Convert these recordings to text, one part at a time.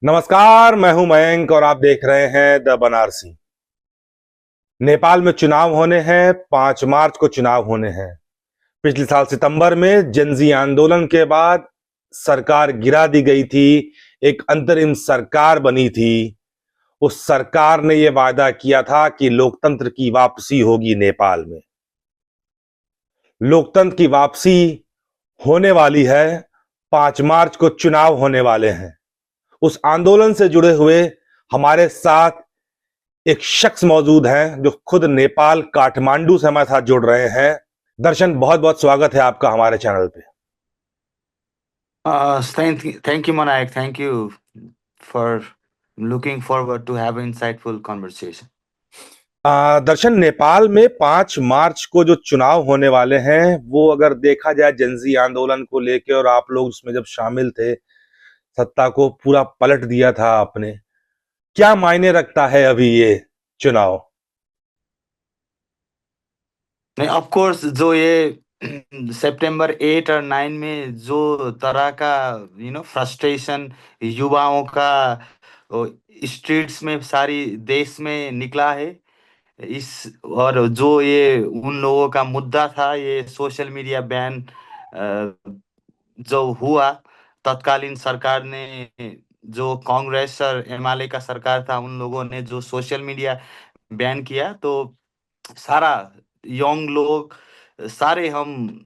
नमस्कार, मैं हूं मयंक और आप देख रहे हैं द बनारसी। नेपाल में चुनाव होने हैं। 5 मार्च को चुनाव होने हैं। पिछले साल सितंबर में जनजी आंदोलन के बाद सरकार गिरा दी गई थी। एक अंतरिम सरकार बनी थी। उस सरकार ने यह वादा किया था कि लोकतंत्र की वापसी होगी नेपाल में। लोकतंत्र की वापसी होने वाली है। 5 मार्च को चुनाव होने वाले हैं। उस आंदोलन से जुड़े हुए हमारे साथ एक शख्स मौजूद हैं जो खुद नेपाल काठमांडू से हमारे साथ जुड़ रहे हैं। दर्शन, बहुत बहुत स्वागत है आपका हमारे चैनल पे। Thank you, Manayak. Thank you for looking forward to have insightful conversation. दर्शन, नेपाल में 5 मार्च को जो चुनाव होने वाले हैं वो अगर देखा जाए जनजी आंदोलन को लेके, और आप लोग उसमें जब शामिल थे, सत्ता को पूरा पलट दिया था आपने। क्या मायने रखता है अभी ये चुनाव? नहीं, ऑफ कोर्स जो ये सितंबर 8 और 9 में जो तरह का फ्रस्ट्रेशन युवाओं का स्ट्रीट्स में सारी देश में निकला है। इस और जो ये उन लोगों का मुद्दा था, ये सोशल मीडिया बैन जो हुआ, तत्कालीन सरकार ने, जो कांग्रेस और एमएलए का सरकार था, उन लोगों ने जो सोशल मीडिया बैन किया, तो सारा यंग लोग, सारे हम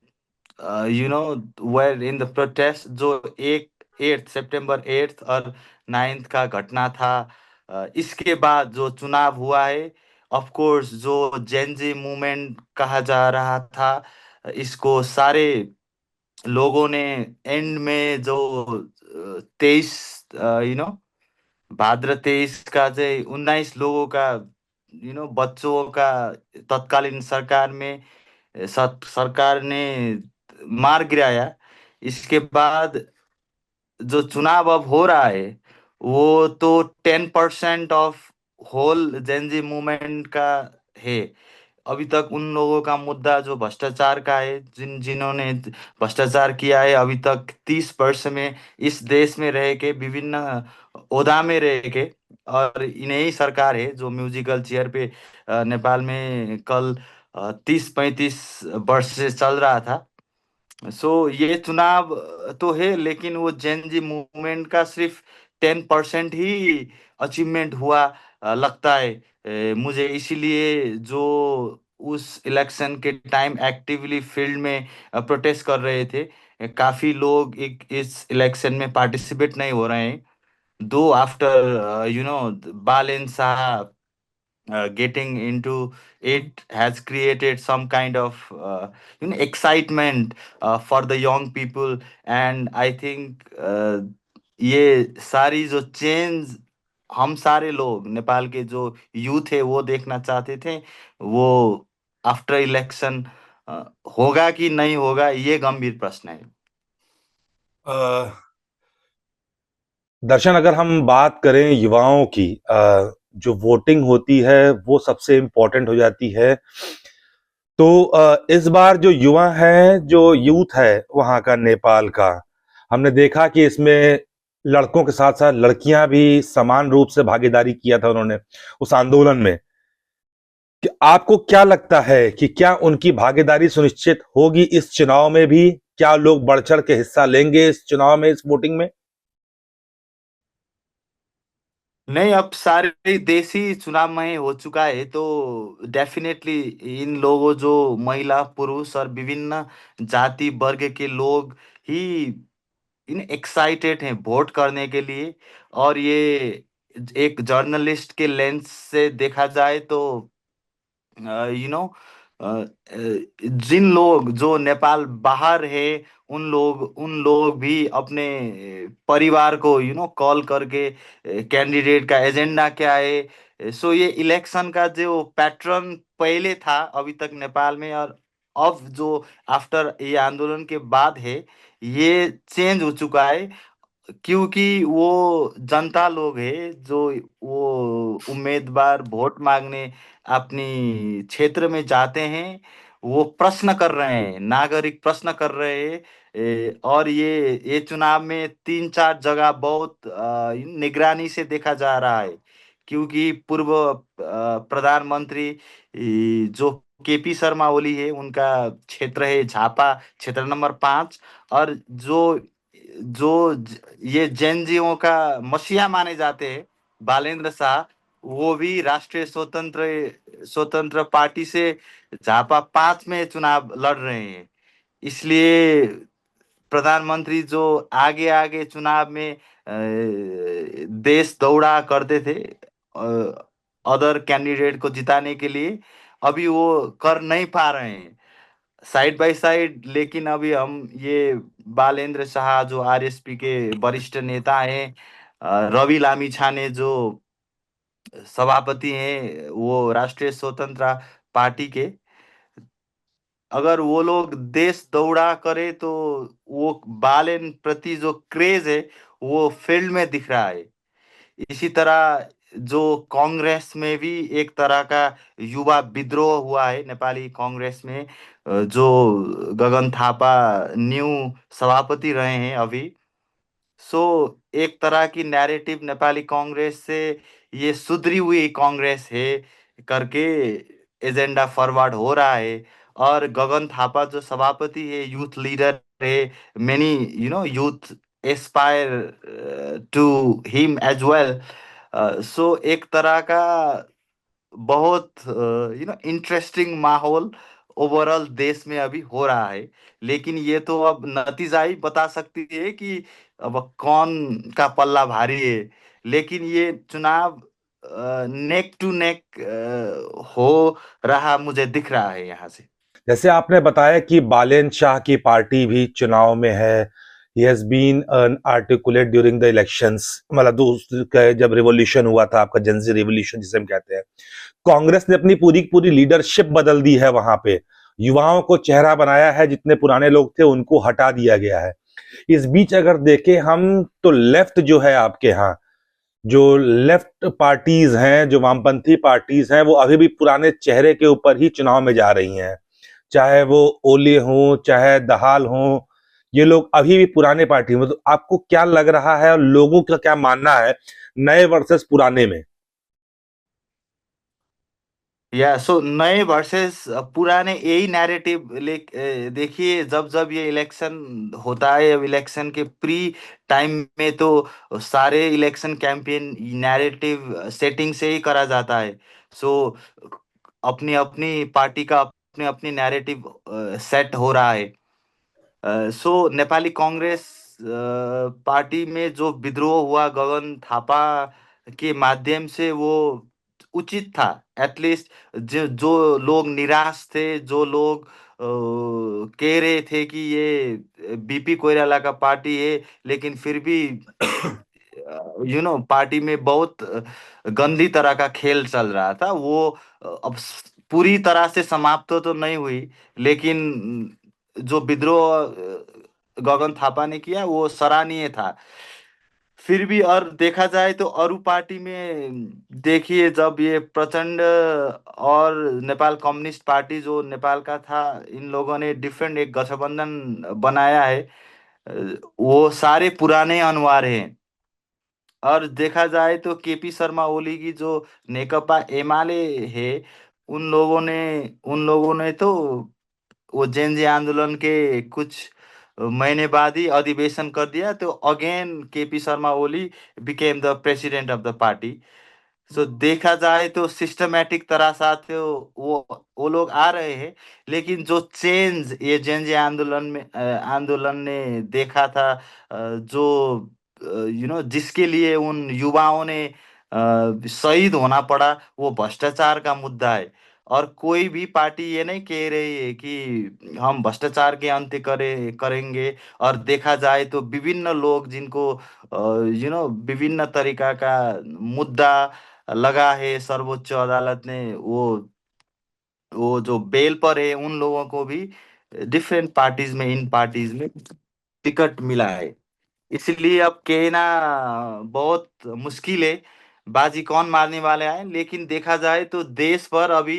वेर इन द प्रोटेस्ट जो एक 8 सितंबर 8 और 9 का घटना था। इसके बाद जो चुनाव हुआ है, ऑफ कोर्स जो जेनजी मूवमेंट कहा जा रहा था, इसको सारे लोगों ने एंड में जो 23 भाद्र 23 का, जो 19 लोगों का, बच्चों का तत्कालीन सरकार में सरकार ने मार गिराया। इसके बाद जो चुनाव अब हो रहा है, वो तो 10% ऑफ होल जेनजी मूवमेंट का है। अभी तक उन लोगों का मुद्दा जो भ्रष्टाचार का है, जिन्होंने भ्रष्टाचार किया है, अभी तक 30 वर्ष में इस देश में रह के, विभिन्न ओहदा में रह के, और इन्हें ही सरकार है जो म्यूजिकल चेयर पे नेपाल में कल 30-35 वर्ष से चल रहा था। सो ये चुनाव तो है, लेकिन वो जेनजी मूवमेंट का सिर्फ 10% ही अचीवमेंट हुआ लगता है मुझे। इसीलिए जो उस इलेक्शन के टाइम एक्टिवली फील्ड में प्रोटेस्ट कर रहे थे, काफी लोग एक इस इलेक्शन में पार्टिसिपेट नहीं हो रहे हैं। दो after Balen Shah getting into it has created some kind of excitement for the young people, and I think ये सारी जो चेंज हम सारे लोग नेपाल के जो यूथ है वो देखना चाहते थे, वो आफ्टर इलेक्शन होगा कि नहीं होगा, ये गंभीर प्रश्न है। दर्शन, अगर हम बात करें युवाओं की, जो वोटिंग होती है वो सबसे इम्पोर्टेंट हो जाती है। तो इस बार जो युवा हैं, जो यूथ है वहाँ का, नेपाल का, हमने देखा कि इसमें लड़कों के साथ साथ लड़कियां भी समान रूप से भागीदारी किया था उन्होंने उस आंदोलन में। कि आपको क्या लगता है कि क्या उनकी भागीदारी सुनिश्चित होगी इस चुनाव में भी? क्या लोग बढ़ चढ़ के हिस्सा लेंगे इस चुनाव में, इस वोटिंग में? नहीं, अब सारे देशी चुनाव में हो चुका है, तो डेफिनेटली इन लोगों, जो महिला पुरुष और विभिन्न जाति वर्ग के लोग ही इन एक्साइटेड हैं वोट करने के लिए। और ये एक जर्नलिस्ट के लेंस से देखा जाए तो यू नो जिन लोग जो नेपाल बाहर है, उन लोग भी अपने परिवार को कॉल करके कैंडिडेट का एजेंडा क्या है। सो ये इलेक्शन का जो पैटर्न पहले था अभी तक नेपाल में, और अब जो आफ्टर ये आंदोलन के बाद है, ये चेंज हो चुका है। क्योंकि वो जनता लोग है, जो वो उम्मीदवार वोट मांगने अपनी क्षेत्र में जाते हैं, वो प्रश्न कर रहे हैं, नागरिक प्रश्न कर रहे हैं। और ये चुनाव में तीन चार जगह बहुत निगरानी से देखा जा रहा है, क्योंकि पूर्व प्रधानमंत्री जो केपी शर्मा ओली है, उनका क्षेत्र है झापा, क्षेत्र नंबर 5। और जो जो ये जैनजियों का मसीहा माने जाते हैं, बालेंद्र शाह, वो भी राष्ट्रीय स्वतंत्र स्वतंत्र पार्टी से झापा 5 में चुनाव लड़ रहे हैं। इसलिए प्रधानमंत्री जो आगे आगे चुनाव में देश दौड़ा करते थे अदर कैंडिडेट को जिताने के लिए, अभी वो कर नहीं पा रहे हैं साइड बाय साइड। लेकिन अभी हम ये बालेंद्र शाह जो आरएसपी के वरिष्ठ नेता हैं, रवि लामिछाने जो सभापति हैं वो राष्ट्रीय स्वतंत्र पार्टी के, अगर वो लोग देश दौड़ा करे तो वो बालेन प्रति जो क्रेज है वो फील्ड में दिख रहा है। इसी तरह जो कांग्रेस में भी एक तरह का युवा विद्रोह हुआ है नेपाली कांग्रेस में, जो गगन थापा न्यू सभापति रहे हैं अभी। सो एक तरह की नैरेटिव नेपाली कांग्रेस से ये सुधरी हुई कांग्रेस है करके एजेंडा फॉरवर्ड हो रहा है। और गगन थापा जो सभापति है, यूथ लीडर है, many youth aspire to him as well. So एक तरह का बहुत इंटरेस्टिंग माहौल ओवरऑल देश में अभी हो रहा है। लेकिन ये तो अब नतीजा ही बता सकती है कि अब कौन का पल्ला भारी है। लेकिन ये चुनाव नेक टू नेक हो रहा मुझे दिख रहा है यहाँ से। जैसे आपने बताया कि बालेन शाह की पार्टी भी चुनाव में है, he has been an articulate during the elections, मतलब जब रिवॉल्यूशन हुआ था, आपका जनजी रिवॉल्यूशन जिसे हम कहते हैं, कांग्रेस ने अपनी पूरी पूरी लीडरशिप बदल दी है वहां पे, युवाओं को चेहरा बनाया है, जितने पुराने लोग थे उनको हटा दिया गया है। इस बीच अगर देखें हम तो लेफ्ट जो है आपके यहाँ, जो लेफ्ट पार्टीज हैं, जो वामपंथी पार्टीज हैं, वो अभी भी पुराने चेहरे के ऊपर ही चुनाव में जा रही हैं। चाहे वो ओली हों, चाहे दहाल हों, ये लोग अभी भी पुराने पार्टी में। तो आपको क्या लग रहा है और लोगों का क्या मानना है नए वर्सेस पुराने में? या सो नए वर्सेस पुराने, यही नैरेटिव देखिए, जब जब ये इलेक्शन होता है, अब इलेक्शन के प्री टाइम में तो सारे इलेक्शन कैंपेन नैरेटिव सेटिंग से ही करा जाता है। सो अपनी अपनी पार्टी का अपनी अपनी नैरेटिव सेट हो रहा है। सो नेपाली कांग्रेस पार्टी में जो विद्रोह हुआ गगन थापा के माध्यम से, वो उचित था। एटलीस्ट जो जो लोग निराश थे, जो लोग कह रहे थे कि ये बीपी कोइराला का पार्टी है, लेकिन फिर भी पार्टी में बहुत गंदी तरह का खेल चल रहा था, वो अब पूरी तरह से समाप्त तो नहीं हुई। लेकिन जो विद्रोह गगन थापा ने किया वो सराहनीय था। फिर भी और देखा जाए तो अरू पार्टी में देखिए, जब ये प्रचंड और नेपाल कम्युनिस्ट पार्टी जो नेपाल का था, इन लोगों ने डिफरेंट एक गठबंधन बनाया है, वो सारे पुराने अनुहार हैं। और देखा जाए तो केपी शर्मा ओली की जो नेकपा एमाले है, उन लोगों ने तो वो जेन जे आंदोलन के कुछ महीने बाद ही अधिवेशन कर दिया, तो again KP Sharma Oli became the president of the party. So देखा जाए तो सिस्टमेटिक तरह साथ वो लोग आ रहे हैं। लेकिन जो चेंज ये जेन जे आंदोलन ने देखा था, जो जिसके लिए उन युवाओं ने शहीद होना पड़ा, वो भ्रष्टाचार का मुद्दा है। और कोई भी पार्टी ये नहीं कह रही है कि हम भ्रष्टाचार के अंत्य करेंगे। और देखा जाए तो विभिन्न लोग जिनको विभिन्न तरीका का मुद्दा लगा है, सर्वोच्च अदालत ने वो जो बेल पर है, उन लोगों को भी डिफरेंट पार्टीज में, इन पार्टीज में टिकट मिला है। इसलिए अब कहना बहुत मुश्किल है बाजी कौन मारने वाले हैं। लेकिन देखा जाए तो देश भर अभी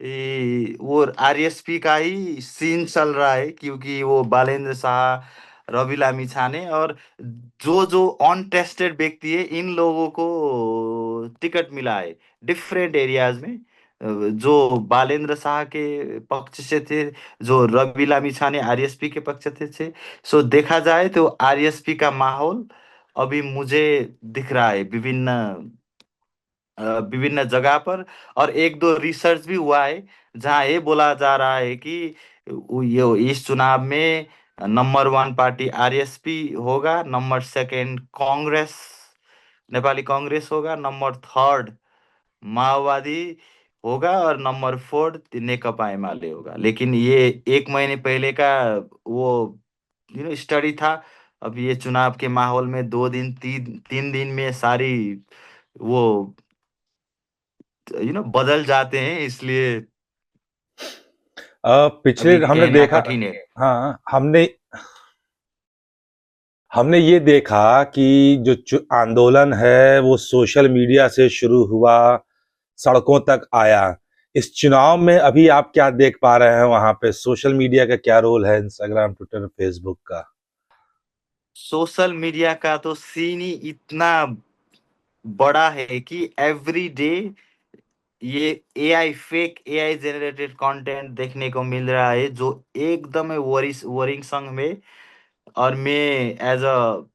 वो आरएसपी का ही सीन चल रहा है, क्योंकि वो बालेंद्र शाह, रवि लामिछाने और जो जो अनटेस्टेड व्यक्ति है, इन लोगों को टिकट मिला है डिफरेंट एरियाज में। जो बालेंद्र शाह के पक्ष से थे, जो रवि लामिछाने आरएसपी के पक्ष से थे। सो देखा जाए तो आरएसपी का माहौल अभी मुझे दिख रहा है विभिन्न जगह पर। और एक दो रिसर्च भी हुआ है जहाँ ये बोला जा रहा है कि ये इस चुनाव में नंबर वन पार्टी आरएसपी होगा, नंबर सेकंड कांग्रेस, नेपाली कांग्रेस होगा, नंबर थर्ड माओवादी होगा और नंबर फोर्थ नेकपा एमाले होगा। लेकिन ये एक महीने पहले का वो स्टडी था। अब ये चुनाव के माहौल में 2 दिन 3 दिन में सारी वो बदल जाते हैं, इसलिए पिछले अभी हमने कहना देखा, कठिन है। हाँ, हमने हमने ये देखा कि जो आंदोलन है वो सोशल मीडिया से शुरू हुआ, सड़कों तक आया। इस चुनाव में अभी आप क्या देख पा रहे हैं, वहां पे सोशल मीडिया का क्या रोल है, इंस्टाग्राम, ट्विटर, फेसबुक का? सोशल मीडिया का तो सीन ही इतना बड़ा है कि एवरी डे ये AI, fake AI generated content देखने को मिल रहा है, जो एकदम वरिंग संग में। और मैं as a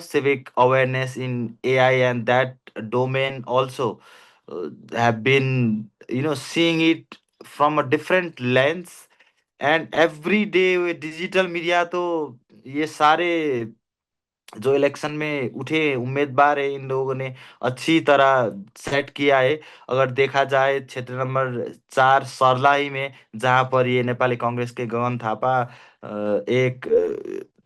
civic awareness in AI and that domain also have been seeing it from a different lens। and every day with digital media, तो ये सारे जो इलेक्शन में उठे उम्मीदवार है, इन लोगों ने अच्छी तरह सेट किया है। अगर देखा जाए क्षेत्र नंबर 4 सर्लाही में, जहां पर ये नेपाली कांग्रेस के गगन थापा एक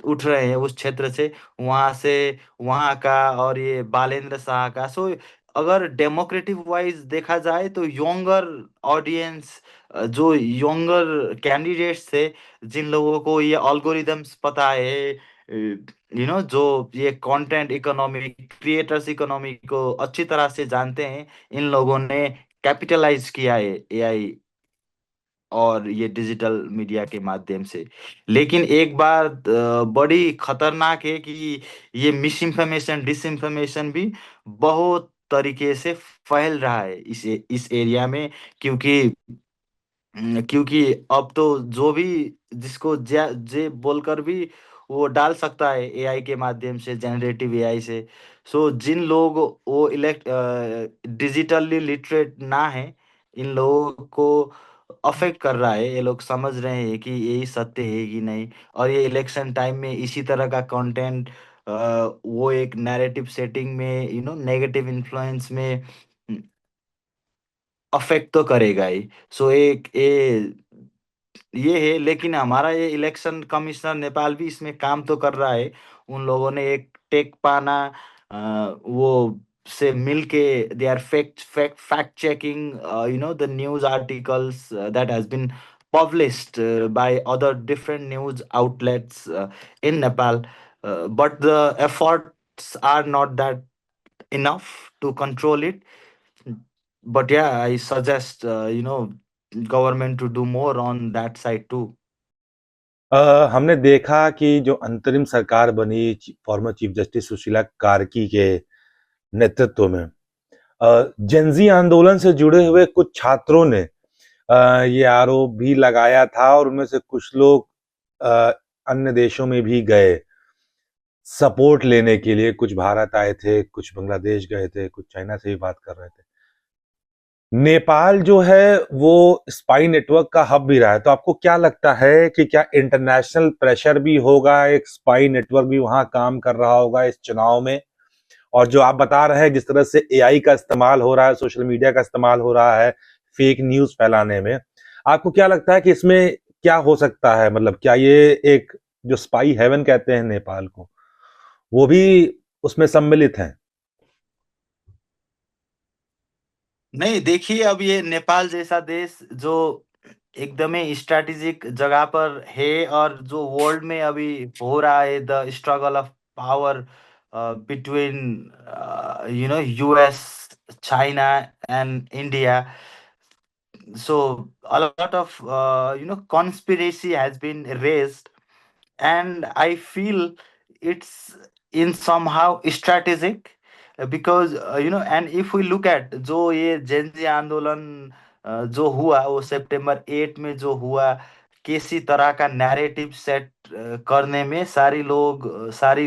उठ रहे हैं उस क्षेत्र से, वहां से वहां का और ये बालेंद्र शाह का। सो अगर डेमोक्रेटिक वाइज देखा जाए तो यंगर ऑडियंस, जो यंगर कैंडिडेट्स थे, जिन लोगों को ये अल्गोरिदम्स पता है, जो ये कंटेंट इकोनॉमी, क्रिएटर्स इकोनॉमी को अच्छी तरह से जानते हैं, इन लोगों ने कैपिटलाइज किया है एआई और ये डिजिटल मीडिया के माध्यम से। लेकिन एक बात बड़ी खतरनाक है कि ये मिस इन्फॉर्मेशन, डिसइंफॉर्मेशन भी बहुत तरीके से फैल रहा है इस एरिया में। क्योंकि क्योंकि अब तो जो भी जिसको जे बोलकर भी वो डाल सकता है एआई के माध्यम से, जनरेटिव एआई से। सो जिन लोग वो इलेक्ट डिजिटली लिटरेट ना है, इन लोगों को अफेक्ट कर रहा है। ये लोग समझ रहे हैं कि यही सत्य है कि नहीं। और ये इलेक्शन टाइम में इसी तरह का कंटेंट वो एक नैरेटिव सेटिंग में नेगेटिव इन्फ्लुएंस में अफेक्ट तो करेगा ही। सो एक ये है। लेकिन हमारा ये इलेक्शन कमिश्नर नेपाल भी इसमें काम तो कर रहा है। उन लोगों ने एक टेक पाना वो से मिलके they are fact fact fact checking the news articles that has been published by other different news outlets in Nepal, but the efforts are not that enough to control it. But yeah, I suggest government to do more on that side too. हमने देखा कि जो अंतरिम सरकार बनी former chief justice Sushila Karki के नेतृत्व में, जेंजी आंदोलन से जुड़े हुए कुछ छात्रों ने ये आरोप भी लगाया था, और उनमें से कुछ लोग अन्य देशों में भी गए सपोर्ट लेने के लिए। कुछ भारत आए थे, कुछ बांग्लादेश गए थे, कुछ चाइना से भी बात कर रहे थे। नेपाल जो है वो स्पाई नेटवर्क का हब भी रहा है, तो आपको क्या लगता है कि क्या इंटरनेशनल प्रेशर भी होगा, एक स्पाई नेटवर्क भी वहां काम कर रहा होगा इस चुनाव में? और जो आप बता रहे हैं जिस तरह से एआई का इस्तेमाल हो रहा है, सोशल मीडिया का इस्तेमाल हो रहा है फेक न्यूज फैलाने में, आपको क्या लगता है कि इसमें क्या हो सकता है? मतलब क्या ये एक जो स्पाई हेवन कहते हैं नेपाल को, वो भी उसमें सम्मिलित है? नहीं, देखिए, अब ये नेपाल जैसा देश जो एकदम स्ट्रैटेजिक जगह पर है, और जो वर्ल्ड में अभी हो रहा है the struggle of power between US, China and India. So a lot of conspiracy has been raised, and I feel it's in somehow strategic, because and if we look at जो ये Gen Z आंदोलन जो हुआ वो सितंबर 8 में जो हुआ, किसी तरह का नैरेटिव सेट करने में सारी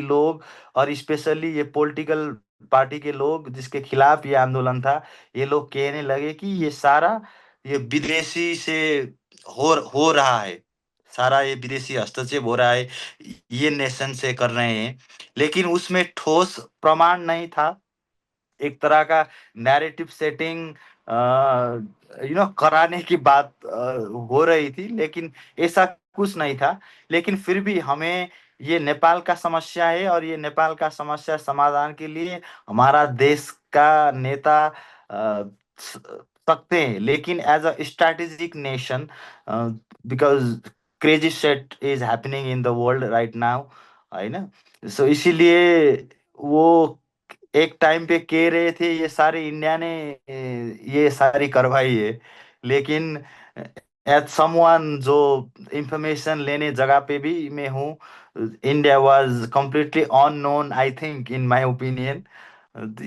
लोग और स्पेशली ये पॉलिटिकल पार्टी के लोग जिसके खिलाफ ये आंदोलन था, ये लोग कहने लगे कि ये सारा ये विदेशी से हो रहा है, सारा ये विदेशी हस्तक्षेप हो रहा है, ये नेशन से कर रहे हैं। लेकिन उसमें ठोस प्रमाण नहीं था, एक तरह का नैरेटिव सेटिंग कराने की बात हो रही थी, लेकिन ऐसा कुछ नहीं था। लेकिन फिर भी हमें ये नेपाल का समस्या है, और ये नेपाल का समस्या समाधान के लिए हमारा देश का नेता स- सकते हैं, लेकिन as a strategic nation, because crazy set is happening in the world right now, है ना। सो इसीलिए वो एक टाइम पे कह रहे थे ये सारे इंडिया ने ये सारी करवाई है, लेकिन एज समवन जो इंफॉर्मेशन लेने जगह पे भी मैं हूँ, India was completely unknown I think in my opinion.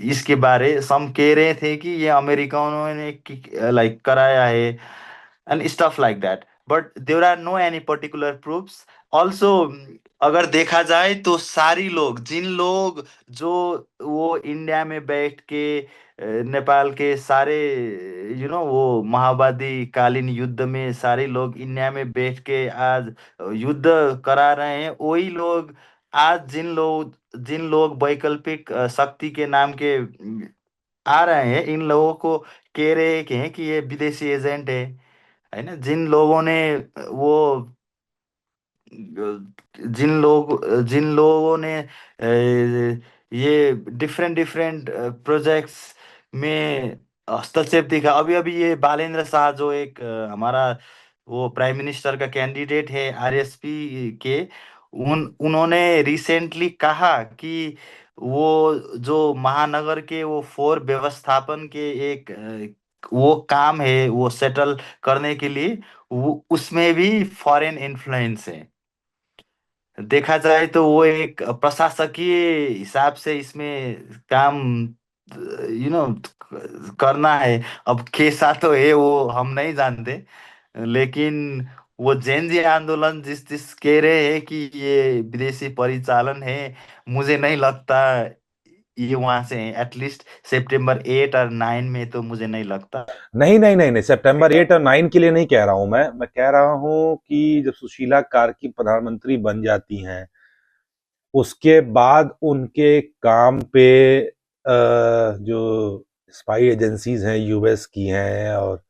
इसके बारे सम कह रहे थे कि ये अमेरिकनों ने लाइक कराया है and stuff like that, but there are no any particular proofs also. अगर देखा जाए तो सारी लोग जिन लोग जो वो इंडिया में बैठ के नेपाल के सारे वो महावादी कालीन युद्ध में सारे लोग इंडिया में बैठ के आज युद्ध करा रहे हैं, वही लोग आज जिन लोग वैकल्पिक शक्ति के नाम के आ रहे हैं, इन लोगों को कह रहे हैं कि ये विदेशी एजेंट है ना। वो जिन लोगों ने ये डिफरेंट डिफरेंट प्रोजेक्ट्स में हस्तक्षेप दिखा, अभी अभी ये बालेंद्र शाह जो एक हमारा वो प्राइम मिनिस्टर का कैंडिडेट है आरएसपी के, उन्होंने रिसेंटली कहा कि वो जो महानगर के वो फोर व्यवस्थापन के एक वो काम है वो सेटल करने के लिए, वो उसमें भी फॉरेन इन्फ्लुएंस है। देखा जाए तो वो एक प्रशासकीय हिसाब से इसमें काम करना है। अब कैसा तो है वो हम नहीं जानते, लेकिन वो जैन जी आंदोलन जिस जिस कह रहे हैं कि ये विदेशी परिचालन है, मुझे नहीं लगता ये वहां से है। एटलीस्ट सितंबर 8 और 9 में तो मुझे नहीं लगता। नहीं नहीं नहीं नहीं, सितंबर 8 और 9 के लिए नहीं कह रहा हूं। मैं कह रहा हूं कि जब सुशीला कार्की प्रधानमंत्री बन जाती हैं, उसके बाद उनके काम पे जो स्पाई एजेंसीज हैं, यूएस की हैं और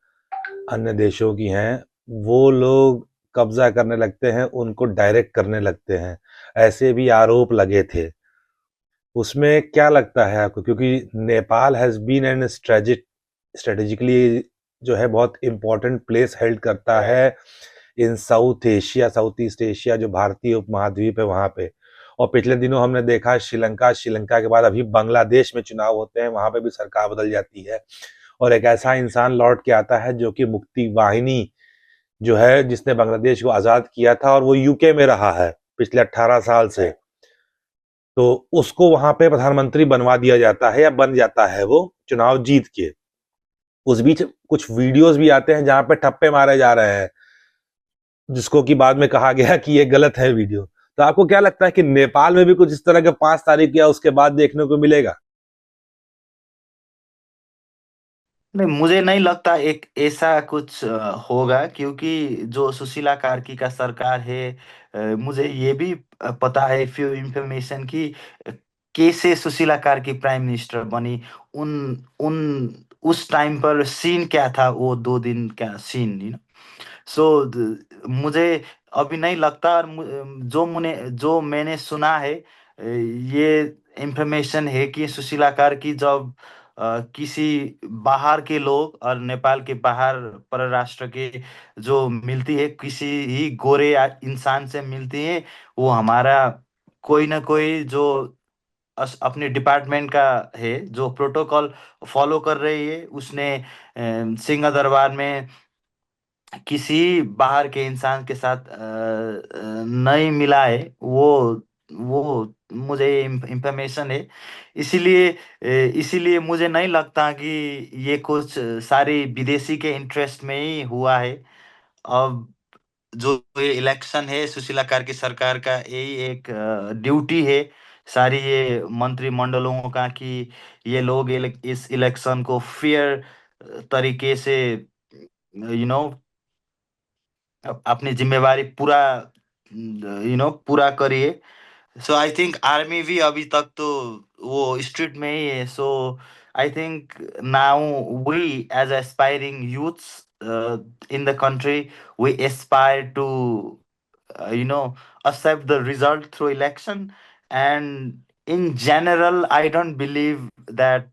अन्य देशों की हैं, वो लोग कब्जा करने लगते हैं, उनको डायरेक्ट करने लगते हैं। ऐसे भी आरोप लगे थे। उसमें क्या लगता है आपको, क्योंकि Nepal has been an strategically जो है बहुत इंपॉर्टेंट प्लेस हेल्ड करता है in South Asia, South East Asia, जो भारतीय उपमहाद्वीप है वहां पे। और पिछले दिनों हमने देखा श्रीलंका के बाद अभी बांग्लादेश में चुनाव होते हैं, वहां पे भी सरकार बदल जाती है और एक ऐसा इंसान लौट के आता है जो कि मुक्ति वाहिनी जो है, जिसने बांग्लादेश को आजाद किया था, और वो यूके में रहा है पिछले 18 साल से। तो उसको वहां पे प्रधानमंत्री बनवा दिया जाता है या बन जाता है वो चुनाव जीत के। उस बीच कुछ वीडियोस भी आते हैं जहां पे ठप्पे मारे जा रहे हैं, जिसको कि बाद में कहा गया कि ये गलत है वीडियो। तो आपको क्या लगता है कि नेपाल में भी कुछ इस तरह के 5 तारीख या उसके बाद देखने को मिलेगा? नहीं, मुझे नहीं लगता एक ऐसा कुछ होगा, क्योंकि जो सुशीला कार्की का सरकार है, मुझे ये भी पता है फ्यू इंफॉर्मेशन कि कैसे सुशीला कार्की प्राइम मिनिस्टर बनी। उन उन उस टाइम पर सीन क्या था, वो 2 दिन का सीन। सो मुझे अभी नहीं लगता, और जो मैंने सुना है, ये इंफॉर्मेशन है कि सुशीला कार्की जब किसी बाहर के लोग और नेपाल के बाहर परराष्ट्र के जो मिलती है, किसी ही गोरे या इंसान से मिलती है, वो हमारा कोई ना कोई जो अपने डिपार्टमेंट का है जो प्रोटोकॉल फॉलो कर रही है, उसने सिंह दरबार में किसी बाहर के इंसान के साथ नहीं मिला है, वो मुझे इंफॉर्मेशन है। इसीलिए इसीलिए मुझे नहीं लगता कि ये कुछ सारी विदेशी के इंटरेस्ट में ही हुआ है। अब जो ये इलेक्शन है सुशीला कार्की सरकार का, यही एक ड्यूटी है सारी ये मंत्रिमंडलों का कि ये लोग इस इलेक्शन को फेयर तरीके से यू नो अपनी जिम्मेवारी पूरा पूरा करिए। सो आई थिंक आर्मी भी अभी तक तो वो स्ट्रीट में ही है। So I think now we as aspiring youths in the country, we aspire to accept the result through election. And in general I don't believe that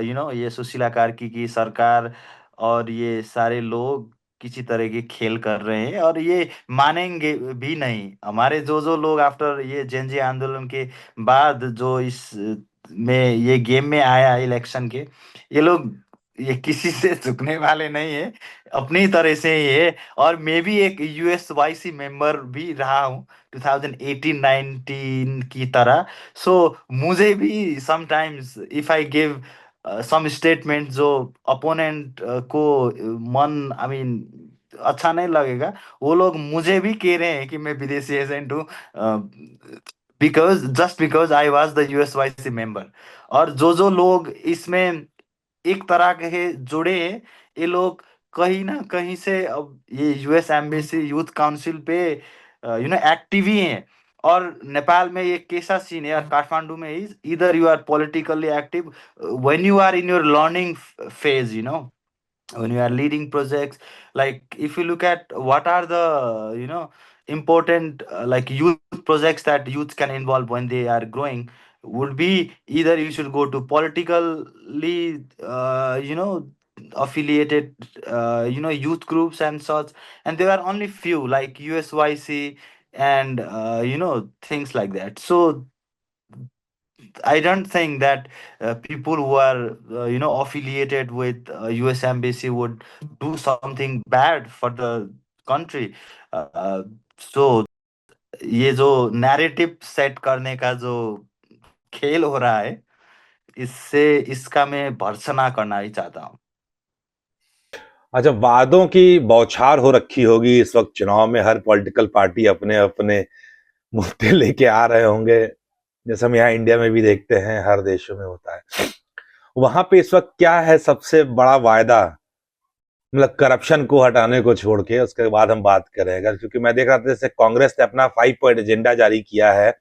ये सुशीला कार्की की सरकार और ये सारे लोग किसी तरह के खेल कर रहे हैं, और ये मानेंगे भी नहीं। हमारे जो जो लोग आफ्टर ये जेनजी आंदोलन के बाद जो इस में ये गेम में आया इलेक्शन के, ये लोग ये किसी से झुकने वाले नहीं है, अपनी तरह से ही है। और मैं भी एक यूएसवाईसी मेंबर भी रहा हूँ 2018-19 की तरह। सो मुझे भी sometimes if I give some statement जो अपोनेंट को मन आई मीन अच्छा नहीं लगेगा, वो लोग मुझे भी कह रहे हैं कि मैं विदेशी एजेंट हूँ, because I was the USYC member. और जो जो लोग इसमें एक तरह के जुड़े हैं, ये लोग कहीं ना कहीं से अब ये यूएस एम्बेसी यूथ काउंसिल पे एक्टिव ही हैं। और नेपाल में ये कैसा सीन है, और काठमांडू में इज इधर you are politically active when you are in your learning phase, when you are leading projects. Like if you look at what are the important like youth projects that youth can involve when they are growing, would be either you should go to politically affiliated youth groups and such. And there are only few like USYC and things like that. So I don't think that people who are affiliated with US embassy would do something bad for the country. So ये जो narrative set करने का जो खेल हो रहा है, इससे इसका मैं भर्त्सना करना ही चाहता हूँ। अच्छा, वादों की बौछार हो रखी होगी इस वक्त चुनाव में, हर पॉलिटिकल पार्टी अपने अपने मुद्दे लेके आ रहे होंगे, जैसे हम यहाँ इंडिया में भी देखते हैं, हर देशों में होता है। वहां पे इस वक्त क्या है सबसे बड़ा वायदा, मतलब करप्शन को हटाने को छोड़ के, उसके बाद हम बात करेंगे। क्योंकि मैं देख रहा था जैसे कांग्रेस ने अपना 5 पॉइंट एजेंडा जारी किया है,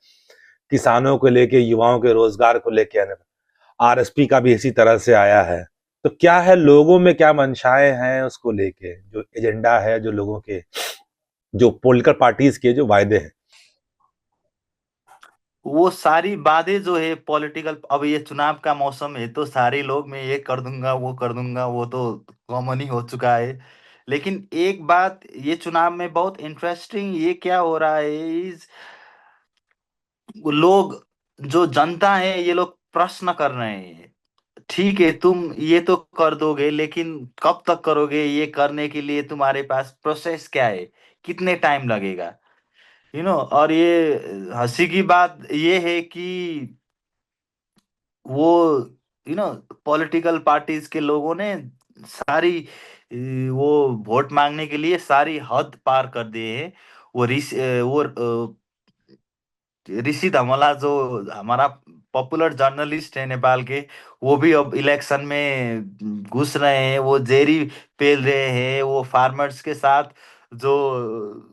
किसानों को लेके, युवाओं के रोजगार को लेके, आरएसपी का भी इसी तरह से आया है। तो क्या है, लोगों में क्या मंशाएं हैं उसको लेके, जो एजेंडा है, जो लोगों के, जो पॉलिटिकल पार्टीज के जो वायदे हैं। वो सारी बातें जो है पॉलिटिकल, अब ये चुनाव का मौसम है तो सारे लोग मैं ये कर दूंगा वो कर दूंगा, वो तो कॉमन ही हो चुका है। लेकिन एक बात ये चुनाव में बहुत इंटरेस्टिंग ये क्या हो रहा है इज, लोग जो जनता है ये लोग प्रश्न कर रहे हैं। ठीक है तुम ये तो कर दोगे, लेकिन कब तक करोगे, ये करने के लिए तुम्हारे पास प्रोसेस क्या है, कितने टाइम लगेगा, और ये हंसी की बात ये है कि वो पॉलिटिकल पार्टीज के लोगों ने सारी वो वोट मांगने के लिए सारी हद पार कर दिए हैं। वो ऋषि धमला जो हमारा पॉपुलर जर्नलिस्ट है नेपाल के, वो भी अब इलेक्शन में घुस रहे हैं, वो जेरी पेल रहे हैं, वो फार्मर्स के साथ जो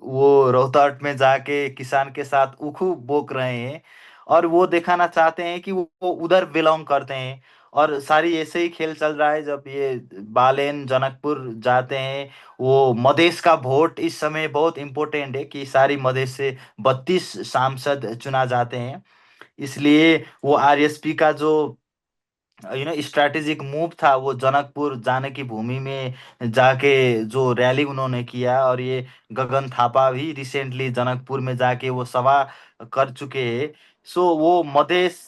वो रोहतक में जाके किसान के साथ उखू बोक रहे हैं। और वो दिखाना चाहते हैं कि वो उधर बिलोंग करते हैं। और सारी ऐसे ही खेल चल रहा है, जब ये बालेन जनकपुर जाते हैं, वो मधेश का वोट इस समय बहुत इम्पोर्टेंट है कि सारी मधेश से 32 सांसद चुना जाते हैं। इसलिए वो आरएसपी का जो स्ट्रैटेजिक मूव था, वो जनकपुर जाने की भूमि में जाके जो रैली उन्होंने किया, और ये गगन थापा भी रिसेंटली जनकपुर में जाके वो सभा कर चुके हैं। सो वो मधेश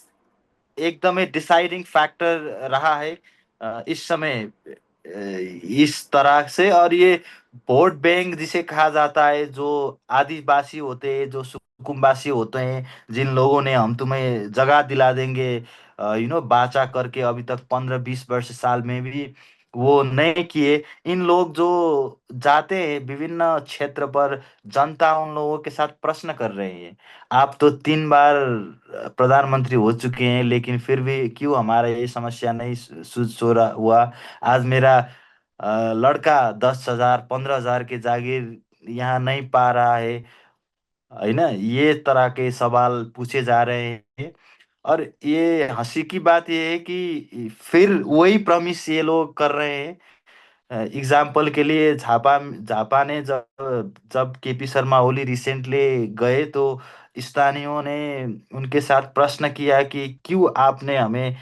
एकदमै डिसाइडिंग फैक्टर रहा है इस समय इस तरह से। और ये वोट बैंक जिसे कहा जाता है, जो आदिवासी होते हैं, जो सुकुम्बासी होते हैं, जिन लोगों ने हम तुम्हें जगह दिला देंगे बाचा करके अभी तक 15-20 वर्ष साल में भी वो नहीं किए। इन लोग जो जाते हैं विभिन्न क्षेत्र पर, जनता उन लोगों के साथ प्रश्न कर रहे हैं, आप तो 3 बार प्रधानमंत्री हो चुके हैं, लेकिन फिर भी क्यों हमारा ये समस्या नहीं सो रहा हुआ। आज मेरा लड़का 10,000 15,000 के जागीर यहाँ नहीं पा रहा है ना। ये तरह के सवाल पूछे जा रहे हैं। और ये हंसी की बात ये है कि फिर वही प्रमिस ये लोग कर रहे हैं। एग्जाम्पल के लिए झापा झापा ने जब जब केपी शर्मा ओली रिसेंटली गए, तो स्थानीयों ने उनके साथ प्रश्न किया कि क्यों आपने हमें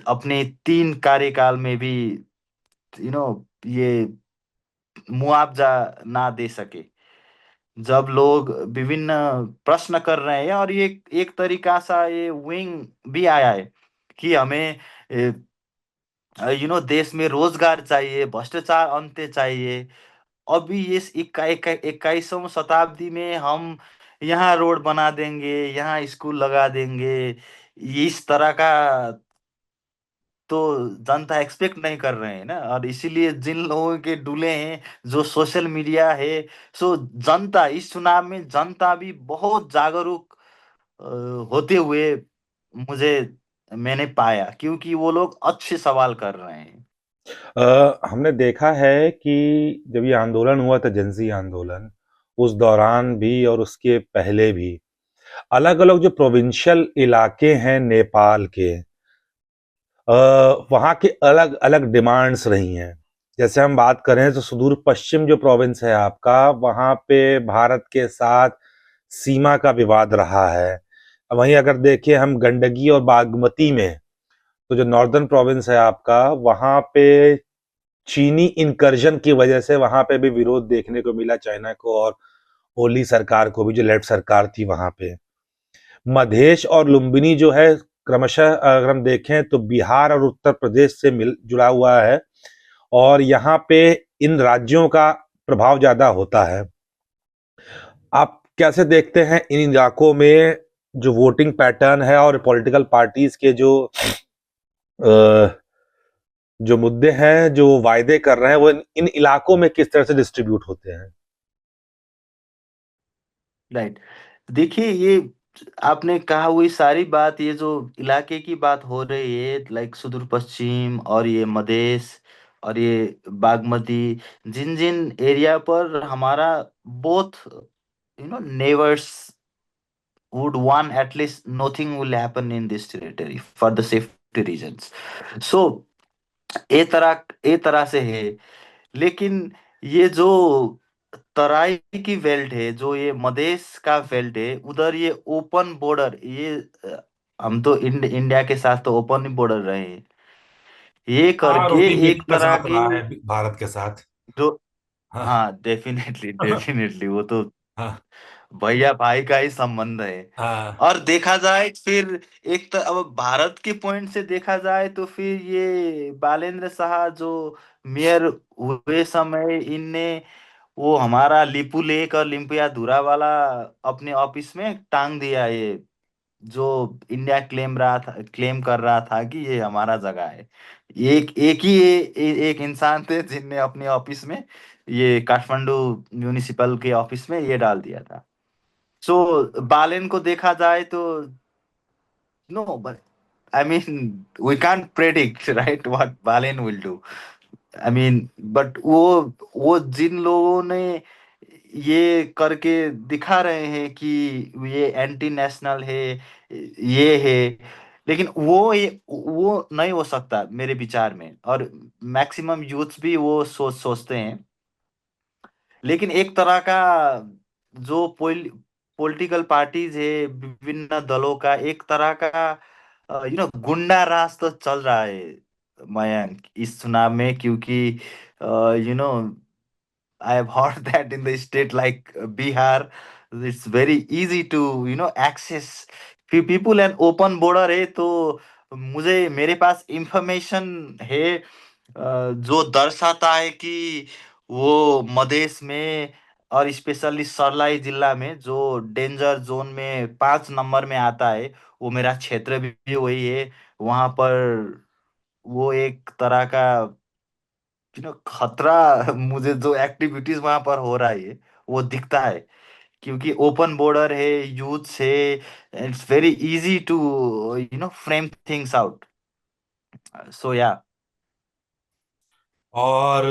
अपने 3 कार्यकाल में भी यू नो ये मुआवजा ना दे सके। जब लोग विभिन्न प्रश्न कर रहे हैं, और ये एक तरीका सा ये विंग भी आया है कि हमें देश में रोजगार चाहिए, भ्रष्टाचार अंत्य चाहिए। अभी इस 21वीं शताब्दी में हम यहाँ रोड बना देंगे, यहाँ स्कूल लगा देंगे, इस तरह का तो जनता एक्सपेक्ट नहीं कर रहे हैं ना। और इसीलिए जिन लोगों के डुले हैं, जो सोशल मीडिया है, सो जनता इस चुनाव में जनता भी बहुत जागरूक अ, होते हुए मुझे मैंने पाया, क्योंकि वो लोग अच्छे सवाल कर रहे हैं। हमने देखा है कि जब ये आंदोलन हुआ था, जेंजी आंदोलन, उस दौरान भी और उसके पहले भी अलग अलग जो प्रोविंशियल इलाके हैं नेपाल के, वहाँ के अलग अलग डिमांड्स रही हैं। जैसे हम बात करें तो सुदूर पश्चिम जो प्रोविंस है आपका, वहाँ पे भारत के साथ सीमा का विवाद रहा है। वहीं अगर देखें हम गंडकी और बागमती में, तो जो नॉर्दर्न प्रोविंस है आपका, वहाँ पे चीनी इनकर्जन की वजह से वहां पे भी विरोध देखने को मिला, चाइना को और ओली सरकार को भी, जो लेफ्ट सरकार थी वहां पे। मधेश और लुम्बिनी जो है, क्रमशः अगर हम देखें तो बिहार और उत्तर प्रदेश से मिल जुड़ा हुआ है, और यहाँ पे इन राज्यों का प्रभाव ज्यादा होता है। आप कैसे देखते हैं इन इलाकों में जो वोटिंग पैटर्न है और पॉलिटिकल पार्टीज के जो मुद्दे हैं, जो वायदे कर रहे हैं, वो इन इलाकों में किस तरह से डिस्ट्रीब्यूट होते हैं? राइट। देखिए, ये आपने कहा हुई सारी बात, ये जो इलाके की बात हो रही है, लाइक सुदूर पश्चिम और ये मधेश और ये बागमती, जिन जिन एरिया पर हमारा both neighbours would want, at least nothing will happen in this territory for the safety reasons. So ए तरह से है। लेकिन ये जो तराई की बेल्ट है, जो ये मधेश का बेल्ट है, उधर ये ओपन बॉर्डर, ये हम तो इंडिया के साथ तो ओपन ही बॉर्डर रहे हैं, ये हाँ, करके रोटी भी एक के तरह साथ की रहा है भारत के साथ। जो, हाँ। हाँ डेफिनेटली डेफिनेटली, वो तो हाँ। भैया भाई का ही संबंध है। हाँ। और देखा जाए फिर, अब भारत के पॉइंट से देखा जाए तो फिर ये बालेंद्र शाह जो मेयर हुए समय, इनने वो हमारा लिपू लेक और लिम्पिया वाला अपने ऑफिस में टांग दिया। ये जो इंडिया क्लेम कर रहा था कि ये हमारा जगह है। एक एक ही एक इंसान थे जिनने अपने ऑफिस में, ये काठमांडू म्यूनिसिपल के ऑफिस में ये डाल दिया था। सो बालेन को देखा जाए तो, no but I mean we can't predict right what Balen will do. I mean but वो जिन लोगों ने ये करके दिखा रहे हैं कि ये एंटी नेशनल है, ये है, लेकिन वो नहीं हो सकता मेरे विचार में। और मैक्सिमम यूथ भी वो सोचते हैं। लेकिन एक तरह का जो पॉलिटिकल पार्टीज है, विभिन्न दलों का एक तरह का गुंडा राज तो चल रहा है मयंक इस चुनाव में। क्योंकि you no I have heard that in the state like Bihar, it's very easy to access few people and open border है। तो मुझे मेरे पास इंफॉर्मेशन है जो दर्शाता है कि वो मधेश में और स्पेशली सर्लाही जिला में जो डेंजर जोन में 5 नंबर में आता है, वो मेरा क्षेत्र भी वही है। वहां पर वो एक तरह का खतरा मुझे जो एक्टिविटीज वहां पर हो रहा है वो दिखता है, क्योंकि ओपन बॉर्डर है, यूथ से it's very easy to frame things out. So yeah. और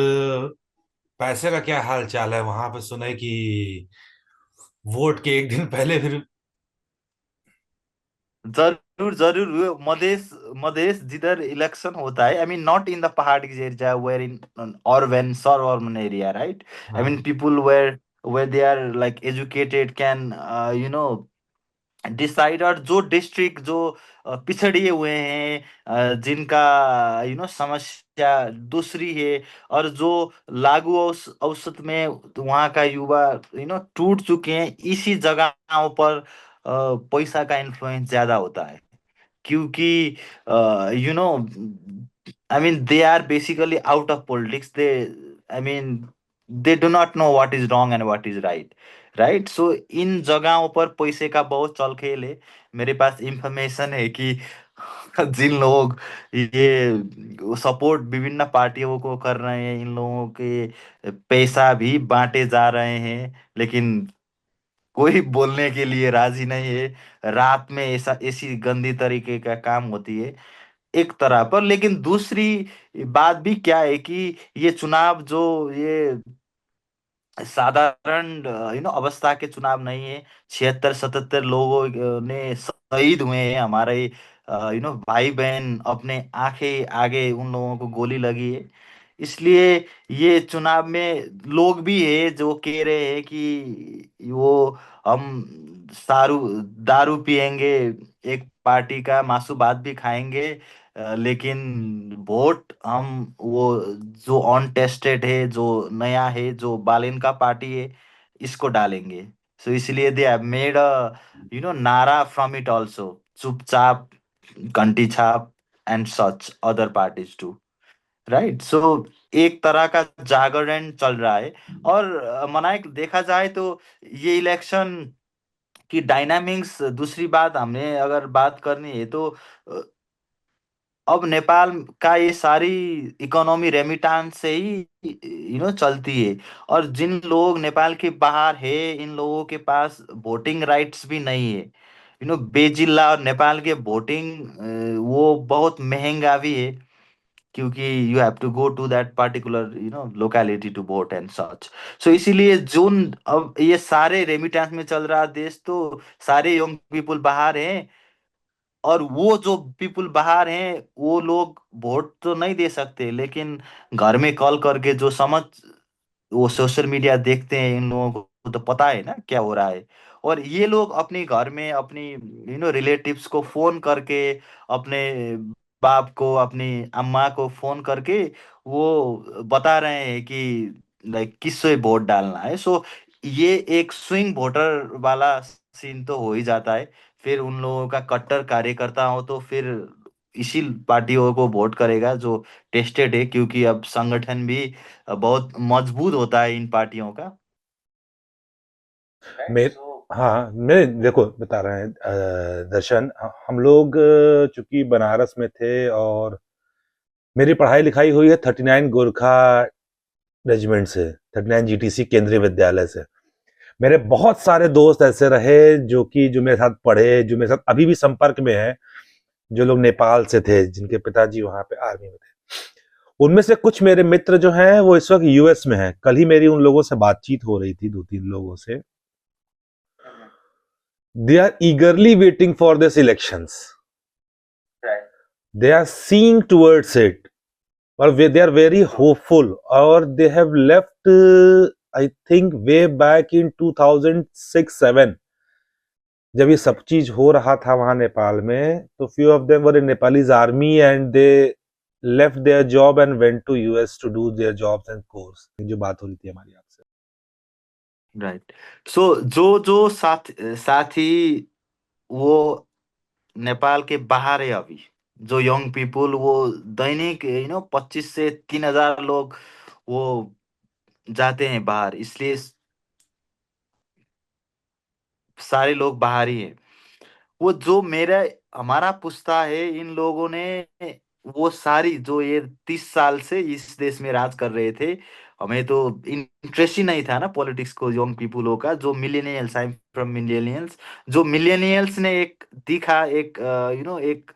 पैसे का क्या हाल चाल है वहां पे? सुने कि वोट के एक दिन पहले फिर। जरूर जरूर, वो मधेश मधेश जिधर इलेक्शन होता है, I mean not in the पहाड़ी एरिया, वेयर इन और when sir urban area, right? I mean हाँ। People where they are like educated can you know decide, और जो डिस्ट्रिक्ट जो पिछड़े हुए हैं, जिनका समस्या दूसरी है, और जो लागू औसत में वहाँ का युवा टूट चुके हैं, इसी जगहों पर पैसा का इन्फ्लुएंस ज्यादा होता है। क्योंकि you know I mean they are basically out of politics, they I mean they do not know what is wrong and what is right, right? So इन जगहों पर पैसे का बहुत चल खेल है। मेरे पास इंफॉर्मेशन है कि जिन लोग ये सपोर्ट विभिन्न पार्टियों को कर रहे हैं, इन लोगों के पैसा भी बांटे जा रहे हैं, लेकिन कोई बोलने के लिए राजी नहीं है। रात में ऐसा ऐसी गंदी तरीके का काम होती है एक तरह पर, लेकिन दूसरी बात भी क्या है कि ये चुनाव जो ये साधारण अवस्था के चुनाव नहीं है। 76-77 लोगों ने शहीद हुए हैं, हमारे भाई बहन अपने आंखें आगे उन लोगों को गोली लगी है। इसलिए ये चुनाव में लोग भी है जो कह रहे हैं कि वो हम सारू दारू पिएंगे, एक पार्टी का मासू भात भी खाएंगे, लेकिन वोट हम वो जो अनटेस्टेड है, जो नया है, जो बालिन का पार्टी है, इसको डालेंगे। सो इसलिए दे हैव मेड अ नारा फ्रॉम इट आल्सो, चुपचाप, घंटी छाप and such other parties too, right? So एक तरह का जागरण चल रहा है। और मनाएं देखा जाए तो ये इलेक्शन की डायनामिक्स, दूसरी बात हमने अगर बात करनी है तो अब नेपाल का ये सारी इकोनॉमी रेमिटांस से ही चलती है। और जिन लोग नेपाल के बाहर है, इन लोगों के पास वोटिंग राइट्स भी नहीं है। बेजिल्ला और नेपाल के वोटिंग वो बहुत महंगा भी है, क्योंकि you have to go to that particular locality to vote and such. So इसीलिए जोन अब ये सारे रेमिटेंस में चल रहा देश, तो सारे यंग पीपुल बाहर हैं, और वो जो पीपुल बाहर हैं वो लोग वोट तो नहीं दे सकते, लेकिन घर में कॉल करके जो समझ, वो सोशल मीडिया देखते हैं, इन लोगों को तो पता है ना क्या हो रहा है। और ये लोग अपने घर में अपनी रिलेटिव्स को फोन करके, अपने बाप को, अपनी अम्मा को फोन करके वो बता रहे हैं कि लाइक किससे वोट डालना है। सो ये एक स्विंग वोटर वाला सीन तो हो ही जाता है। फिर उन लोगों का कट्टर कार्यकर्ता हो तो फिर इसी पार्टियों को वोट करेगा जो टेस्टेड है, क्योंकि अब संगठन भी बहुत मजबूत होता है इन पार्टियों का, राइट? मेरे सो हाँ, मैं देखो बता रहे हैं दर्शन, हम लोग चूंकि बनारस में थे, और मेरी पढ़ाई लिखाई हुई है 39 गोरखा रेजिमेंट से, 39 जीटीसी केंद्रीय विद्यालय से। मेरे बहुत सारे दोस्त ऐसे रहे जो मेरे साथ पढ़े, जो मेरे साथ अभी भी संपर्क में है, जो लोग नेपाल से थे, जिनके पिताजी वहां पे आर्मी में थे। उनमें से कुछ मेरे मित्र जो हैं वो इस वक्त यूएस में हैं। कल ही मेरी उन लोगों से बातचीत हो रही थी, 2-3 लोगों से। They are eagerly waiting for this elections, they are seeing towards it, और दे आर वेरी होपफुल, और they have left I think way back in 2006-7, जब ये सब चीज हो रहा था वहां नेपाल में, तो few of them were in Nepalese army and they left their job and went to US to do their jobs and course. जो बात हो रही थी हमारी आपसे। राइट। सो जो जो साथी वो नेपाल के बाहर है अभी, जो यंग पीपुल वो दैनिक 25 से 3,000 लोग वो जाते हैं बाहर, इसलिए सारे लोग बाहर ही है। वो जो मेरा हमारा पुश्ता है, इन लोगों ने वो सारी जो ये 30 साल से इस देश में राज कर रहे थे, हमें तो इंटरेस्ट ही नहीं था ना पॉलिटिक्स को, यंग पीपुलों का। जो millennials, I am from millennials, जो मिलेनियल्स ने एक दिखा, एक एक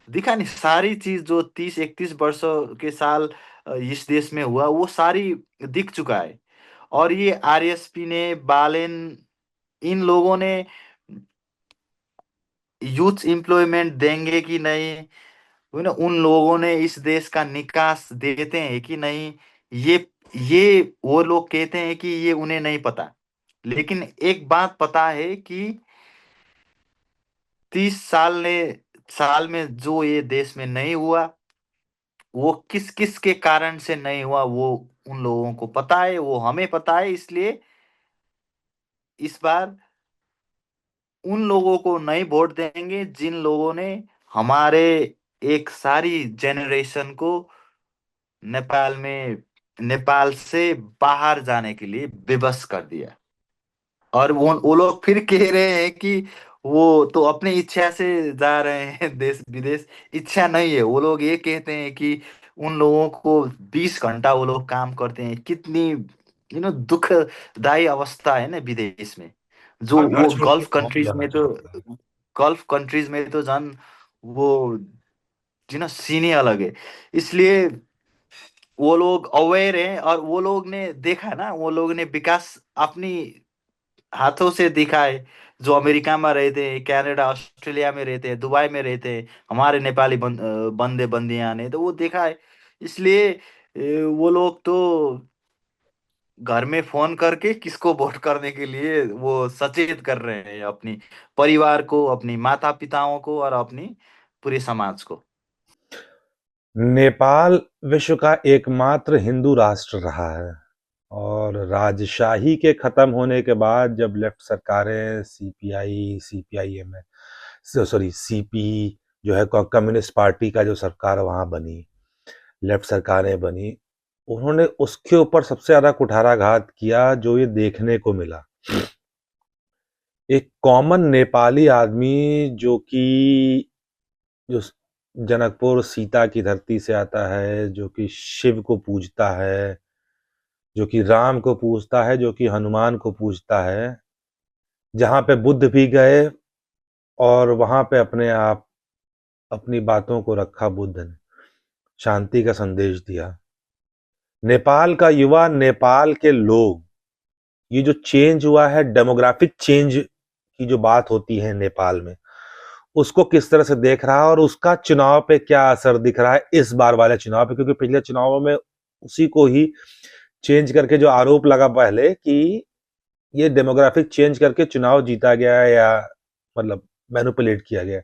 दिखा नहीं, सारी चीज जो 30 31 वर्षों के साल इस देश में हुआ, वो सारी दिख चुका है। और ये आरएसपी ने, बालेन, इन लोगों ने यूथ एम्प्लॉयमेंट देंगे कि नहीं, उन लोगों ने इस देश का निकास देते हैं कि नहीं, ये ये वो लोग कहते हैं कि ये उन्हें नहीं पता। लेकिन एक बात पता है कि 30 साल में जो ये देश में नहीं हुआ, वो किस किस के कारण से नहीं हुआ, वो उन लोगों को पता है, वो हमें पता है। इसलिए इस बार उन लोगों को नहीं वोट देंगे जिन लोगों ने हमारे एक सारी जेनरेशन को नेपाल में, नेपाल से बाहर जाने के लिए विवश कर दिया। और वो लोग फिर कह रहे हैं कि वो तो अपनी इच्छा से जा रहे हैं देश विदेश। इच्छा नहीं है, वो लोग ये कहते हैं कि उन लोगों को 20 घंटा वो लोग काम करते हैं। कितनी दुखदाई अवस्था है ना विदेश में। जो और घर वो छोड़ के गल्फ कौन कंट्रीज जाना में तो, चाहता है। गल्फ कंट्रीज में तो जन वो सीन ही अलग है। इसलिए वो लोग अवेयर हैं, और वो लोग ने देखा ना, वो लोग ने विकास अपनी हाथों से दिखा है। जो अमेरिका में रहते हैं, कनाडा, ऑस्ट्रेलिया में रहते हैं, दुबई में रहते हैं, हमारे नेपाली बंदे बंदियां ने तो वो देखा है। इसलिए वो लोग तो घर में फोन करके किसको वोट करने के लिए वो सचेत कर रहे हैं, अपनी परिवार को, अपनी माता पिताओं को, और अपनी पूरे समाज को। नेपाल विश्व का एकमात्र हिंदू राष्ट्र रहा है, और राजशाही के खत्म होने के बाद जब लेफ्ट सरकारें, सीपीआई, सीपीआईएम है, सॉरी सीपी जो है, कम्युनिस्ट पार्टी का जो सरकार वहां बनी, लेफ्ट सरकारें बनी, उन्होंने उसके ऊपर सबसे ज्यादा कुठाराघात किया जो ये देखने को मिला। एक कॉमन नेपाली आदमी जो कि जो जनकपुर सीता की धरती से आता है, जो कि शिव को पूजता है, जो कि राम को पूजता है, जो कि हनुमान को पूजता है, जहां पे बुद्ध भी गए और वहां पे अपने आप अपनी बातों को रखा बुद्ध ने, शांति का संदेश दिया। नेपाल का युवा, नेपाल के लोग, ये जो चेंज हुआ है, डेमोग्राफिक चेंज की जो बात होती है नेपाल में, उसको किस तरह से देख रहा है और उसका चुनाव पे क्या असर दिख रहा है इस बार वाले चुनाव पे। क्योंकि पिछले चुनावों में उसी को ही चेंज करके जो आरोप लगा पहले कि ये डेमोग्राफिक चेंज करके चुनाव जीता गया है, या मतलब मैनिपुलेट किया गया,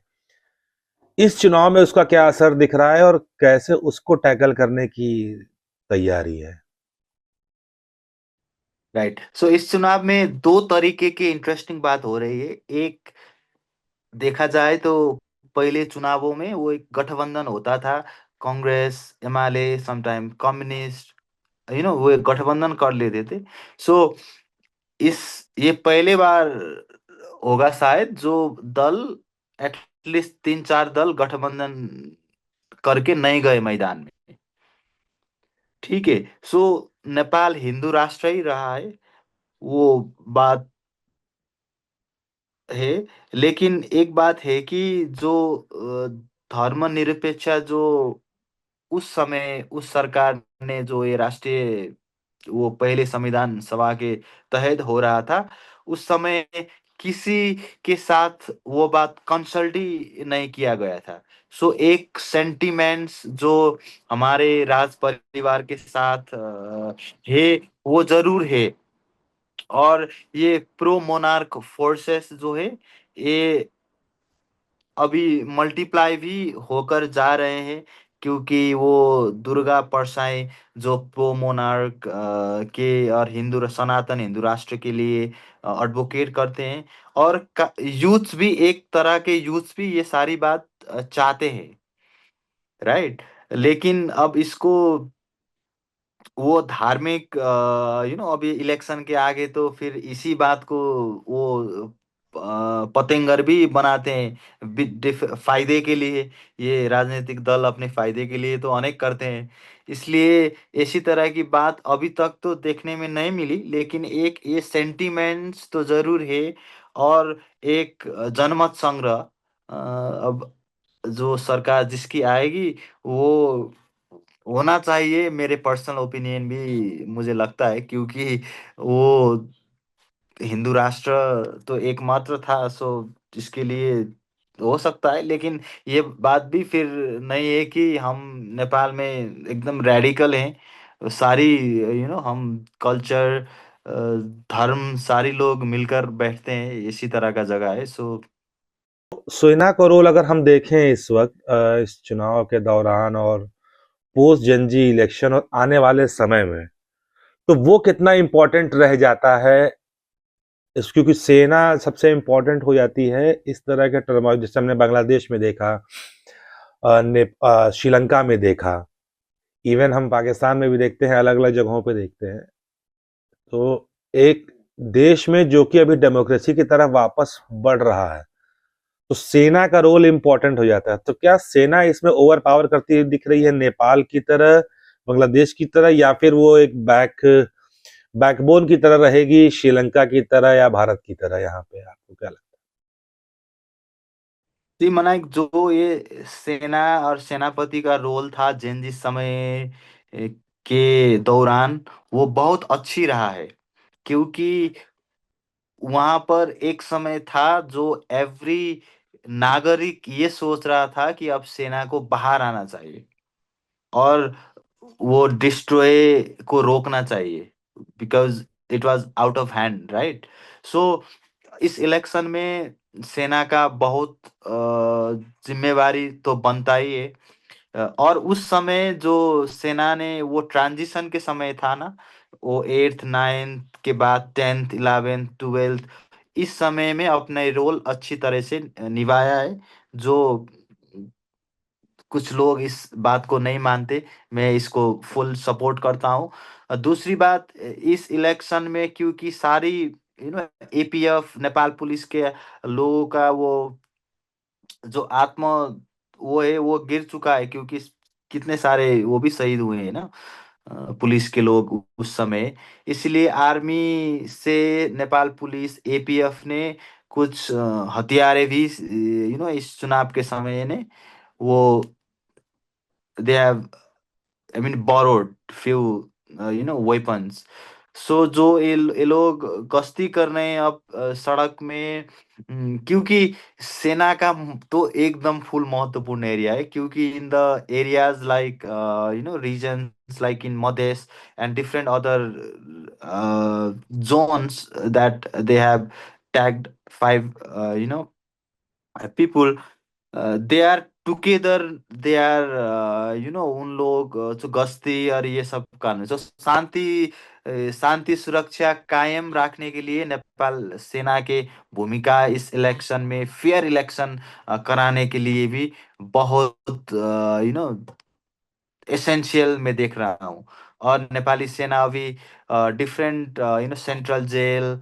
इस चुनाव में उसका क्या असर दिख रहा है और कैसे उसको टैकल करने की तैयारी है। राइट। सो इस चुनाव में दो तरीके की इंटरेस्टिंग बात हो रही है। एक, देखा जाए तो पहले चुनावों में वो एक गठबंधन होता था, कांग्रेस, एमएलए, समटाइम कम्युनिस्ट, वो एक गठबंधन कर लेते थे। सो इस ये पहले बार होगा शायद जो दल, एटलीस्ट 3 4 दल गठबंधन करके नहीं गए मैदान में। ठीक है। सो नेपाल हिंदू राष्ट्र ही रहा है, वो बात है। लेकिन एक बात है कि जो धर्मनिरपेक्ष, जो उस समय उस सरकार ने, जो ये राष्ट्रीय, वो पहले संविधान सभा के तहत हो रहा था, उस समय किसी के साथ वो बात कंसल्ट ही नहीं किया गया था। सो एक सेंटिमेंट्स जो हमारे राज परिवार के साथ है, वो जरूर है। और ये प्रो मोनार्क फोर्सेस जो है, ये अभी मल्टीप्लाई भी होकर जा रहे हैं। क्योंकि वो दुर्गा परसाई जो प्रो मोनार्क के और सनातन हिंदू राष्ट्र के लिए एडवोकेट करते हैं। और यूथ भी, एक तरह के यूथ भी ये सारी बात चाहते हैं। राइट। लेकिन अब इसको वो धार्मिक अभी इलेक्शन के आगे तो फिर इसी बात को वो पतेंगर भी बनाते हैं फायदे के लिए। ये राजनीतिक दल अपने फायदे के लिए तो अनेक करते हैं। इसलिए इसी तरह की बात अभी तक तो देखने में नहीं मिली, लेकिन एक ये सेंटिमेंट्स तो जरूर है। और एक जनमत संग्रह अब जो सरकार जिसकी आएगी वो होना चाहिए, मेरे पर्सनल ओपिनियन भी मुझे लगता है, क्योंकि वो हिंदू राष्ट्र तो एकमात्र था। सो इसके लिए हो सकता है, लेकिन ये बात भी फिर नहीं है कि हम नेपाल में एकदम रेडिकल हैं। सारी हम कल्चर, धर्म, सारी लोग मिलकर बैठते हैं, इसी तरह का जगह है। सो सेना का रोल अगर हम देखें इस वक्त इस चुनाव के दौरान और पोस्ट जनजी इलेक्शन और आने वाले समय में, तो वो कितना इम्पोर्टेंट रह जाता है इस, क्योंकि सेना सबसे इम्पोर्टेंट हो जाती है इस तरह के टर्मोइल, जैसे हमने बांग्लादेश में देखा, श्रीलंका में देखा, इवन हम पाकिस्तान में भी देखते हैं, अलग अलग जगहों पे देखते हैं। तो एक देश में जो कि अभी डेमोक्रेसी की तरफ वापस बढ़ रहा है, तो सेना का रोल इंपॉर्टेंट हो जाता है। तो क्या सेना इसमें ओवर पावर करती हुई दिख रही है नेपाल की तरह, बांग्लादेश की तरह, या फिर वो एक बैकबोन की तरह रहेगी श्रीलंका की तरह या भारत की तरह? यहाँ पे आपको क्या लगता जी मनाई, जो ये सेना और सेनापति का रोल था जिस समय ए, के दौरान, वो बहुत अच्छी रहा है। क्योंकि वहां पर एक समय था जो एवरी नागरिक ये सोच रहा था कि अब सेना को बाहर आना चाहिए और वो डिस्ट्रॉय को रोकना चाहिए, because it was out of hand, right. So इस इलेक्शन में सेना का बहुत जिम्मेवारी तो बनता ही है। और उस समय जो सेना ने वो ट्रांजिशन के समय था ना, वो एट्थ नाइन्थ के बाद टेंथ इलेवेंथ ट्वेल्थ, इस समय में अपने रोल अच्छी तरह से निभाया है। जो कुछ लोग इस बात को नहीं मानते, मैं इसको फुल सपोर्ट करता हूँ। दूसरी बात, इस इलेक्शन में क्योंकि सारी एपीएफ नेपाल पुलिस के लोगों का वो जो आत्म वो है वो गिर चुका है, क्योंकि कितने सारे वो भी शहीद हुए हैं ना, पुलिस के लोग उस समय। इसलिए आर्मी से नेपाल पुलिस एपीएफ ने कुछ हथियारे भी इस चुनाव के समय ने वो they have, I mean borrowed few weapons। सो जो ये लोग गश्ती कर रहे हैं अब सड़क में। क्योंकि सेना का तो एकदम फुल महत्वपूर्ण एरिया है, क्योंकि in the areas like regions like in Madhesh and different other zones that they have tagged five people, they are together, they are उन लोग जो गश्ती और ये सब करने, जो शांति सुरक्षा कायम रखने के लिए नेपाल सेना के भूमिका इस इलेक्शन में, फेयर इलेक्शन कराने के लिए भी बहुत एसेंशियल मैं देख रहा हूँ। और नेपाली सेना अभी डिफरेंट सेंट्रल जेल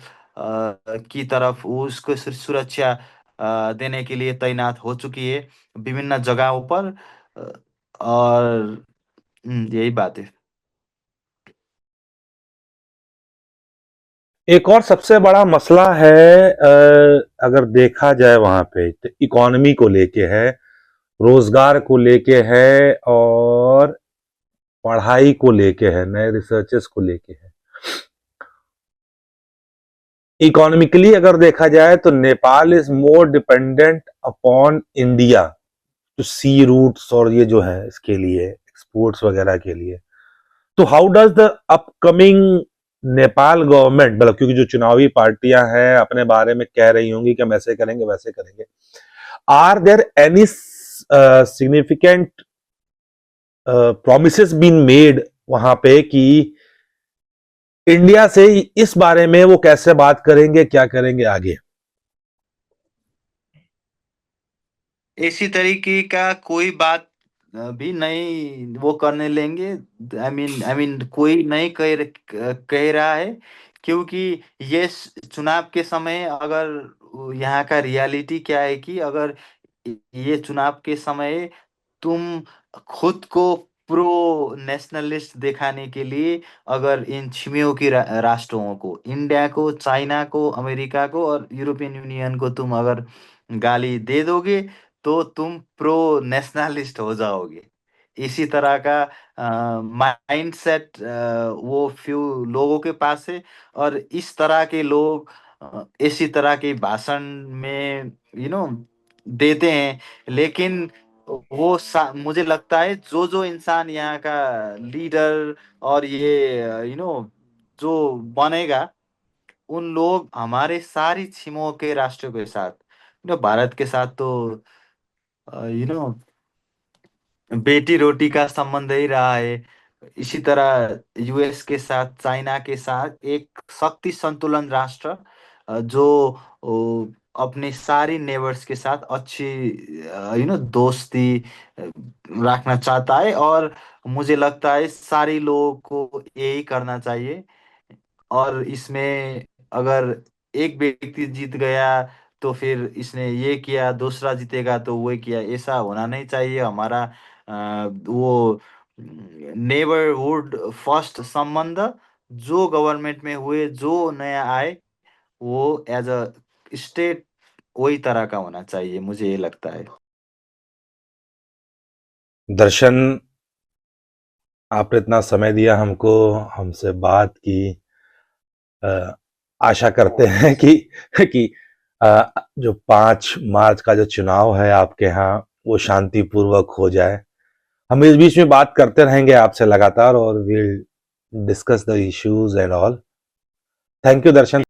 की तरफ उसको सुरक्षा देने के लिए तैनात हो चुकी है विभिन्न जगहों पर। अ, और यही बात है। है? एक और सबसे बड़ा मसला है, अगर देखा जाए वहां पे, तो इकोनॉमी को लेके है, रोजगार को लेके है, और पढ़ाई को लेके है, नए रिसर्चेस को लेके है। इकोनॉमिकली अगर देखा जाए तो Nepal is more dependent upon India, तो सी रूट्स और ये जो है इसके लिए, एक्सपोर्ट्स वगैरह के लिए। तो how does the upcoming Nepal government, मतलब क्योंकि जो चुनावी पार्टियां हैं अपने बारे में कह रही होंगी कि हम ऐसे करेंगे वैसे करेंगे, are there any significant promises been made वहां पे कि इंडिया से इस बारे में वो कैसे बात करेंगे, क्या करेंगे आगे? इसी तरीके का कोई बात भी नहीं वो करने लेंगे। आई मीन कोई नहीं कह रहा है, क्योंकि ये चुनाव के समय अगर यहाँ का रियलिटी क्या है कि अगर ये चुनाव के समय तुम खुद को प्रो नेशनलिस्ट दिखाने के लिए अगर इन छिमियों की राष्ट्रों को, इंडिया को, चाइना को, अमेरिका को और यूरोपियन यूनियन को तुम अगर गाली दे दोगे तो तुम प्रो नेशनलिस्ट हो जाओगे। इसी तरह का माइंडसेट वो फ्यू लोगों के पास है। और इस तरह के लोग इसी तरह के भाषण में देते हैं। लेकिन वो मुझे लगता है जो जो इंसान यहाँ का लीडर और ये जो बनेगा, उन लोग हमारे सारी सीमाओं के राष्ट्रों के साथ, भारत के साथ तो यू नो बेटी रोटी का संबंध ही रहा है। इसी तरह यूएस के साथ, चाइना के साथ एक शक्ति संतुलन राष्ट्र जो अपने सारी नेबर्स के साथ अच्छी दोस्ती रखना चाहता है। और मुझे लगता है सारे लोगों को यही करना चाहिए। और इसमें अगर एक व्यक्ति जीत गया तो फिर इसने ये किया, दूसरा जीतेगा तो वो किया, ऐसा होना नहीं चाहिए। हमारा वो नेबरहुड फर्स्ट संबंध जो गवर्नमेंट में हुए, जो नया आए, वो एज अ स्टेट वही तरह का होना चाहिए, मुझे ये लगता है। दर्शन, आपने इतना समय दिया हमको, हमसे बात की। आशा करते हैं कि जो 5 मार्च का जो चुनाव है आपके यहाँ वो शांतिपूर्वक हो जाए। हम इस बीच में बात करते रहेंगे आपसे लगातार, और will discuss the issues and all. Thank you Darshan.